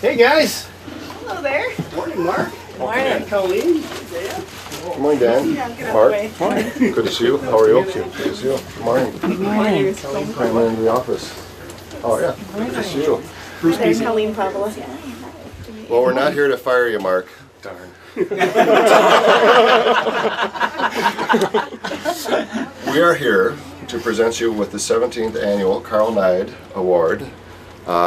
Hey guys. Hello there. Morning, Mark. Morning. Colleen. Good morning, Dan. Yeah, Mark. Morning. Good to see you. How are you? Good to see you. Good morning. Morning. I'm in the office. Oh, yeah. Good to see you. There's Colleen Pavla. Well, we're not here to fire you, Mark. Darn. We are here to present you with the 17th Annual Karl Neid Award,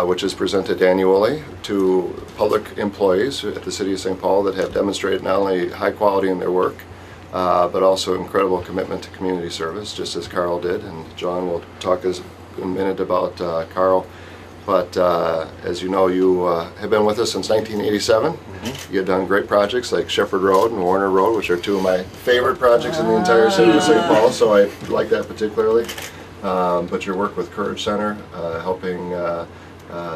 which is presented annually to public employees at the City of St. Paul that have demonstrated not only high quality in their work, but also incredible commitment to community service, just as Karl did. And John will talk in a minute about Karl. But as you know, you have been with us since 1987. You've done great projects like Shepherd Road and Warner Road, which are two of my favorite projects in the entire city of St. Paul, so I like that particularly. But your work with Courage Center, helping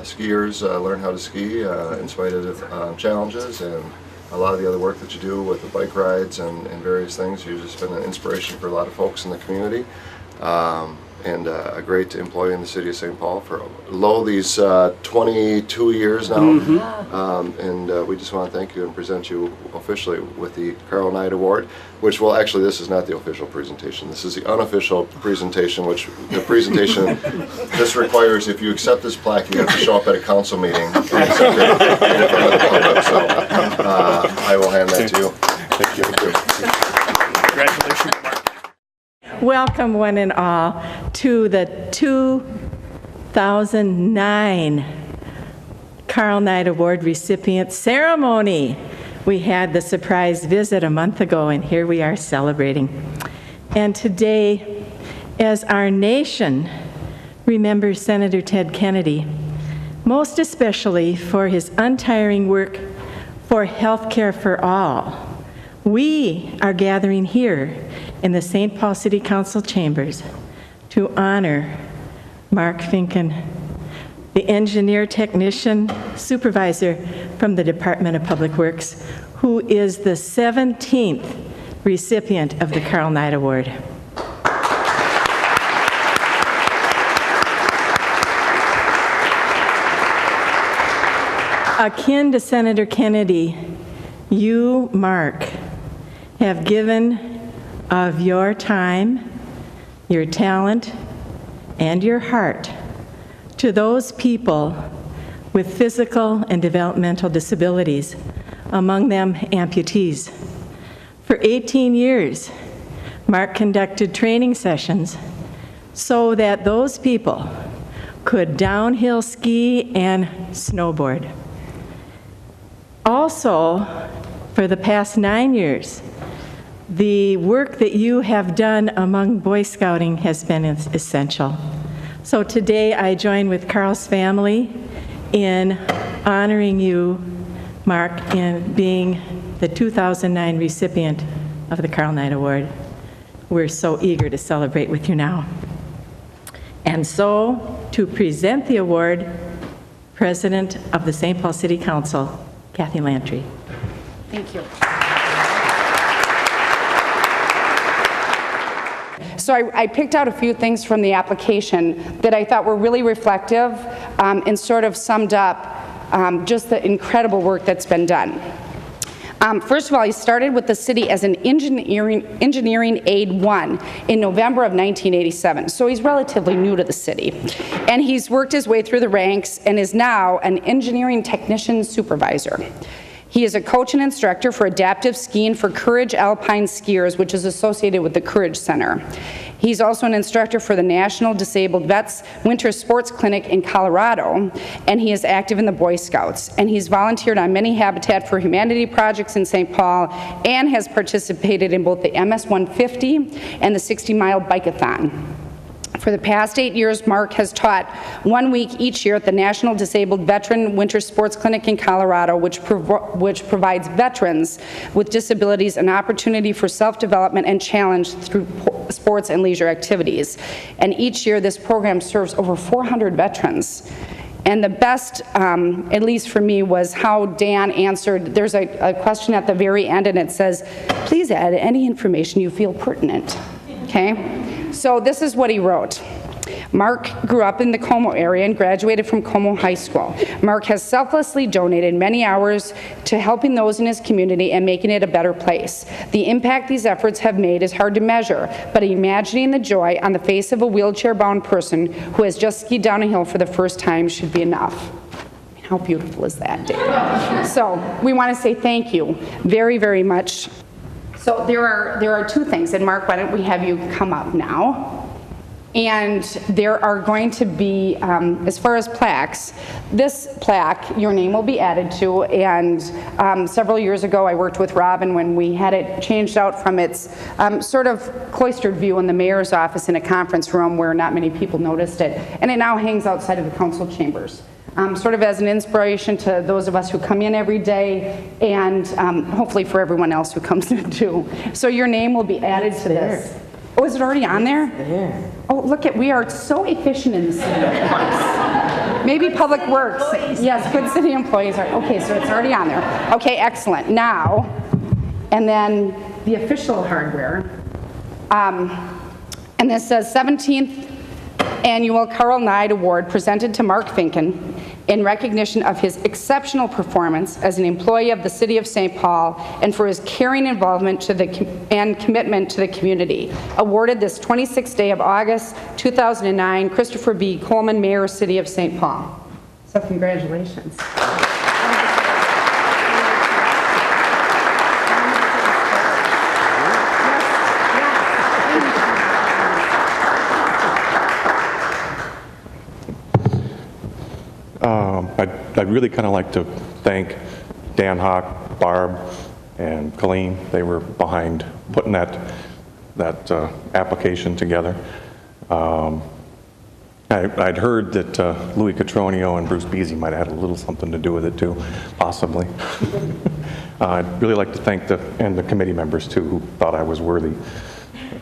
skiers learn how to ski in spite of challenges, and a lot of the other work that you do with the bike rides and various things. You've just been an inspiration for a lot of folks in the community. And a great employee in the City of St. Paul for these 22 years now. And we just want to thank you and present you officially with the Karl Neid Award, which will actually, this is not the official presentation. This is the unofficial presentation, which the presentation, this requires, if you accept this plaque, you have to show up at a council meeting and accept it in front of the public. So I will hand that to you. Thank you. Congratulations, Mark. Welcome, one and all, to the 2009 Karl Neid Award recipient ceremony. We had the surprise visit a month ago, and here we are celebrating. And today, as our nation remembers Senator Ted Kennedy, most especially for his untiring work for health care for all, we are gathering here in the St. Paul City Council chambers to honor Mark Finken, the engineer technician supervisor from the Department of Public Works, who is the 17th recipient of the Karl Neid Award. Akin to Senator Kennedy, you, Mark, have given of your time, your talent, and your heart to those people with physical and developmental disabilities, among them amputees. For 18 years, Mark conducted training sessions so that those people could downhill ski and snowboard. Also, for the past 9 years, the work that you have done among Boy Scouting has been essential. So today I join with Karl's family in honoring you, Mark, in being the 2009 recipient of the Karl Neid Award. We're so eager to celebrate with you now. And so, to present the award, President of the St. Paul City Council, Kathy Lantry. Thank you. So I picked out a few things from the application that I thought were really reflective and sort of summed up just the incredible work that's been done. First of all, he started with the city as an engineering aide 1 in November of 1987, so he's relatively new to the city. And he's worked his way through the ranks and is now an engineering technician supervisor. He is a coach and instructor for adaptive skiing for Courage Alpine skiers, which is associated with the Courage Center. He's also an instructor for the National Disabled Vets Winter Sports Clinic in Colorado, and he is active in the Boy Scouts. And he's volunteered on many Habitat for Humanity projects in St. Paul and has participated in both the MS 150 and the 60-mile bike-a-thon. For the past 8 years, Mark has taught 1 week each year at the National Disabled Veteran Winter Sports Clinic in Colorado, which provides veterans with disabilities an opportunity for self-development and challenge through sports and leisure activities. And each year, this program serves over 400 veterans. And the best, at least for me, was how Dan answered. There's a question at the very end, and it says, please add any information you feel pertinent. Okay? So this is what he wrote. Mark grew up in the Como area and graduated from Como High School. Mark has selflessly donated many hours to helping those in his community and making it a better place. The impact these efforts have made is hard to measure, but imagining the joy on the face of a wheelchair-bound person who has just skied down a hill for the first time should be enough. How beautiful is that, Dave? So we want to say thank you very, very much. So there are two things, and Mark, why don't we have you come up now? And there are going to be, as far as plaques, this plaque, your name will be added to, and several years ago I worked with Robin when we had it changed out from its sort of cloistered view in the mayor's office in a conference room where not many people noticed it, and it now hangs outside of the council chambers. Sort of as an inspiration to those of us who come in every day, and hopefully for everyone else who comes in too. So your name will be added to this. Oh, is it already on there? There. Oh, look we are so efficient in the city. Maybe Public Works. Yes, good city employees are, okay, so it's already on there. Okay, excellent. Now, and then the official hardware. And this says 17th Annual Karl Neid Award presented to Mark Finken in recognition of his exceptional performance as an employee of the City of St. Paul and for his caring involvement and commitment to the community. Awarded this 26th day of August 2009, Christopher B. Coleman, Mayor, City of St. Paul. So congratulations. I'd really kind of like to thank Dan Hawk, Barb, and Colleen. They were behind putting that application together. I'd heard that Louis Catronio and Bruce Beasy might have had a little something to do with it too, possibly. I'd really like to thank the committee members too who thought I was worthy.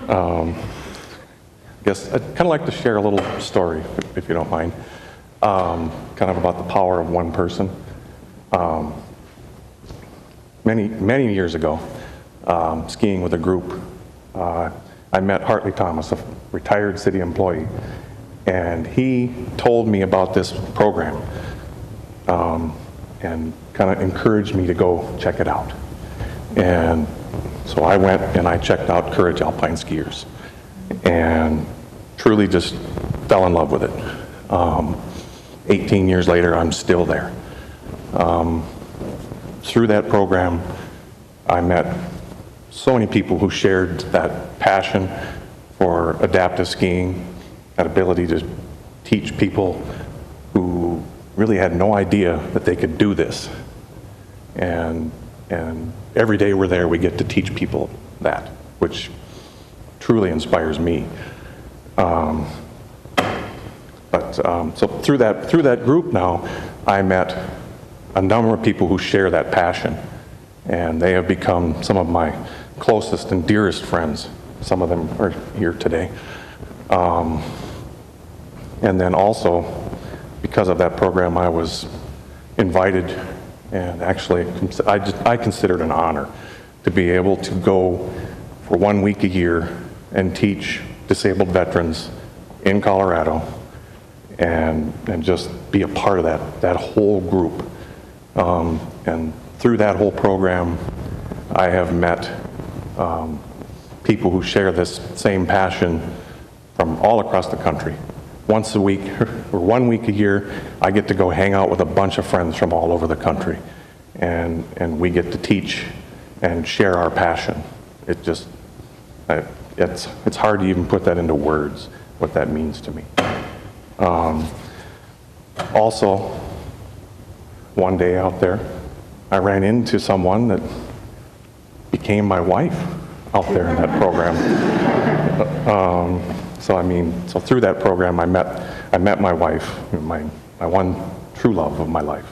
I guess I'd kind of like to share a little story, if you don't mind. Kind of about the power of one person. Many years ago, skiing with a group, I met Hartley Thomas, a retired city employee, and he told me about this program and kind of encouraged me to go check it out. And so I went and I checked out Courage Alpine Skiers and truly just fell in love with it. 18 years later, I'm still there. Through that program, I met so many people who shared that passion for adaptive skiing, that ability to teach people who really had no idea that they could do this. And every day we're there, we get to teach people that, which truly inspires me. So through that group now, I met a number of people who share that passion, and they have become some of my closest and dearest friends. Some of them are here today. And then also, because of that program, I was invited, and actually I consider it an honor to be able to go for 1 week a year and teach disabled veterans in Colorado, and just be a part of that whole group. And through that whole program, I have met people who share this same passion from all across the country. Once a week, or 1 week a year, I get to go hang out with a bunch of friends from all over the country. And we get to teach and share our passion. It's hard to even put that into words, what that means to me. Also, one day out there, I ran into someone that became my wife out there in that program. So through that program, I met my wife, my one true love of my life.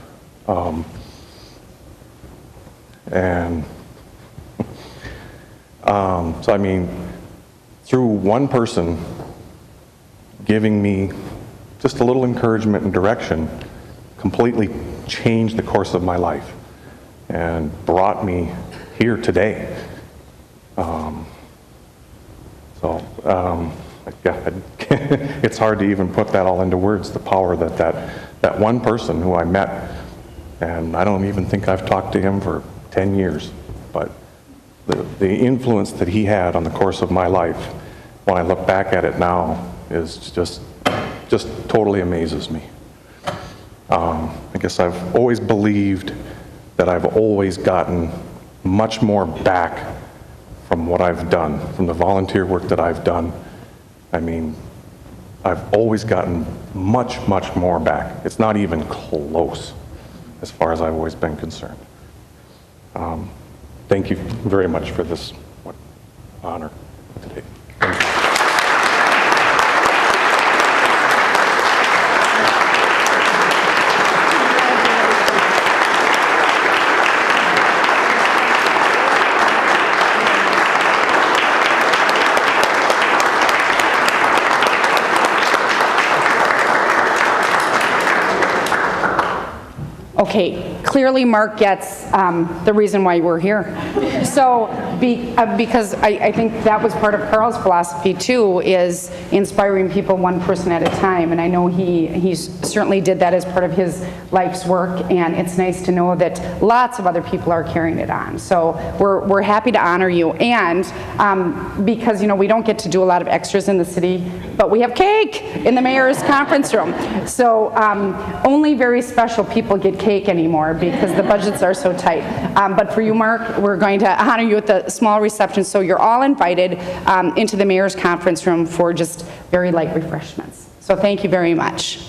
Through one person giving me just a little encouragement and direction, completely changed the course of my life and brought me here today. I it's hard to even put that all into words, the power that one person who I met, and I don't even think I've talked to him for 10 years, but the influence that he had on the course of my life, when I look back at it now, is just totally amazes me. I guess I've always believed that I've always gotten much more back from what I've done, from the volunteer work that I've done. I mean, I've always gotten much, much more back. It's not even close, as far as I've always been concerned. Thank you very much for this honor today. Thank you. Okay, clearly Mark gets the reason why we're here. So, because I think that was part of Carl's philosophy too, is inspiring people one person at a time. And I know he certainly did that as part of his life's work, and it's nice to know that lots of other people are carrying it on. So we're happy to honor you. And because, you know, we don't get to do a lot of extras in the city, but we have cake in the mayor's conference room. So only very special people get cake anymore because the budgets are so tight. But for you, Mark, we're going to honor you with a small reception. So you're all invited into the mayor's conference room for just very light refreshments. So thank you very much.